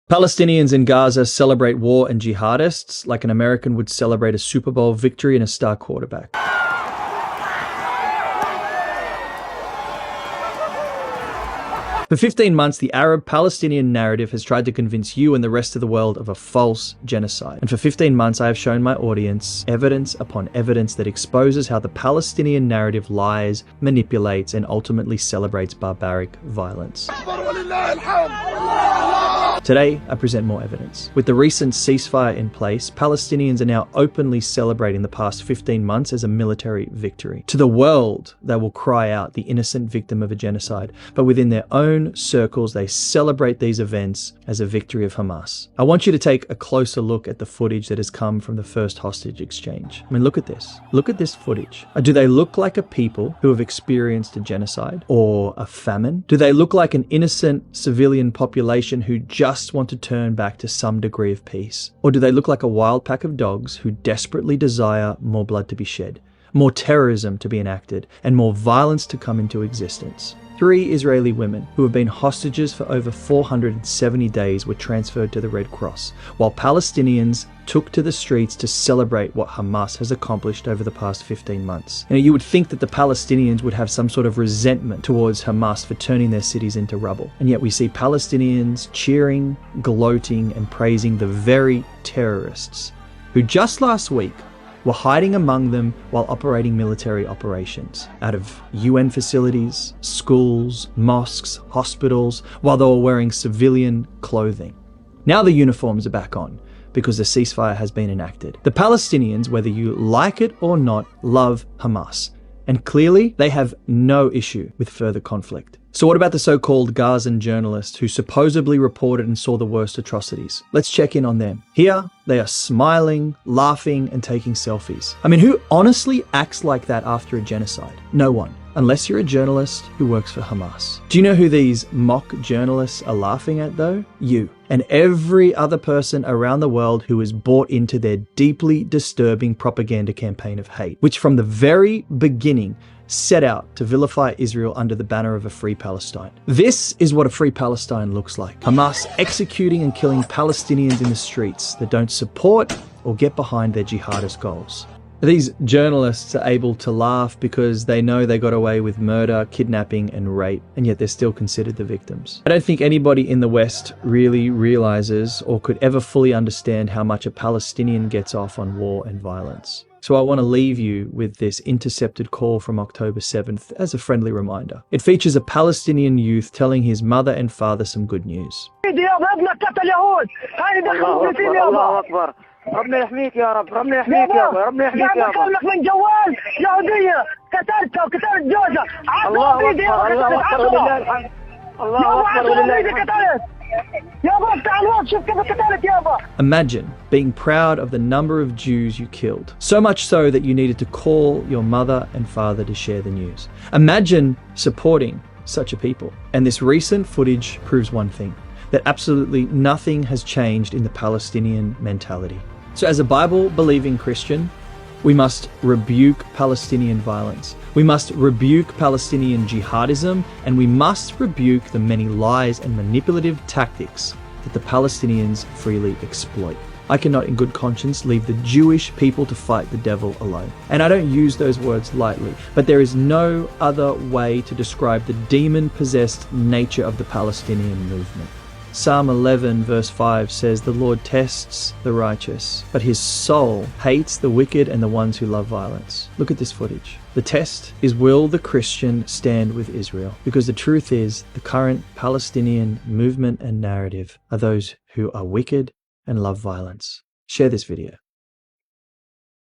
Palestinians in Gaza celebrate war and jihadists like an American would celebrate a Super Bowl victory and a star quarterback. For 15 months, the Arab-Palestinian narrative has tried to convince you and the rest of the world of a false genocide. And for 15 months, I have shown my audience evidence upon evidence that exposes how the Palestinian narrative lies, manipulates, and ultimately celebrates barbaric violence. Today, I present more evidence. With the recent ceasefire in place, Palestinians are now openly celebrating the past 15 months as a military victory. To the world, they will cry out the innocent victim of a genocide, but within their own circles, they celebrate these events as a victory of Hamas. I want you to take a closer look at the footage that has come from the first hostage exchange. I mean, look at this. Look at this footage. Do they look like a people who have experienced a genocide or a famine? Do they look like an innocent civilian population who just want to turn back to some degree of peace? Or do they look like a wild pack of dogs who desperately desire more blood to be shed, more terrorism to be enacted, and more violence to come into existence? 3 Israeli women who have been hostages for over 470 days were transferred to the Red Cross, while Palestinians took to the streets to celebrate what Hamas has accomplished over the past 15 months. Now, you would think that the Palestinians would have some sort of resentment towards Hamas for turning their cities into rubble. And yet we see Palestinians cheering, gloating, and praising the very terrorists who just last week were hiding among them while operating military operations out of UN facilities, schools, mosques, hospitals, while they were wearing civilian clothing. Now the uniforms are back on because the ceasefire has been enacted. The Palestinians, whether you like it or not, love Hamas. And clearly, they have no issue with further conflict. So what about the so-called Gazan journalists who supposedly reported and saw the worst atrocities? Let's check in on them. Here, they are smiling, laughing, and taking selfies. I mean, who honestly acts like that after a genocide? No one. Unless you're a journalist who works for Hamas. Do you know who these mock journalists are laughing at though? You. And every other person around the world who is bought into their deeply disturbing propaganda campaign of hate, which from the very beginning set out to vilify Israel under the banner of a free Palestine. This is what a free Palestine looks like. Hamas executing and killing Palestinians in the streets that don't support or get behind their jihadist goals. These journalists are able to laugh because they know they got away with murder, kidnapping, and rape, and yet they're still considered the victims. I don't think anybody in the West really realizes or could ever fully understand how much a Palestinian gets off on war and violence. So I want to leave you with this intercepted call from October 7th as a friendly reminder. It features a Palestinian youth telling his mother and father some good news. ربنا يحميك يا رب ربنا يحميك يا رب ربنا يحميك يا رب قولك من جوال يهودية قتلتها وقتلت جوزها الله أكبر الله أكبر ولله الحمد الله أكبر ولله الحمد يابا تعال وقف شوف كيف قتلت يابا. Imagine being proud of the number of Jews you killed, so much so that you needed to call your mother and father to share the news. Imagine supporting such a people. And this recent footage proves one thing, that absolutely nothing has changed in the Palestinian mentality. So as a Bible-believing Christian, we must rebuke Palestinian violence. We must rebuke Palestinian jihadism, and we must rebuke the many lies and manipulative tactics that the Palestinians freely exploit. I cannot in good conscience leave the Jewish people to fight the devil alone. And I don't use those words lightly, but there is no other way to describe the demon-possessed nature of the Palestinian movement. Psalm 11 verse 5 says, "The Lord tests the righteous, but his soul hates the wicked and the ones who love violence." Look at this footage. The test is, will the Christian stand with Israel? Because the truth is, the current Palestinian movement and narrative are those who are wicked and love violence. Share this video.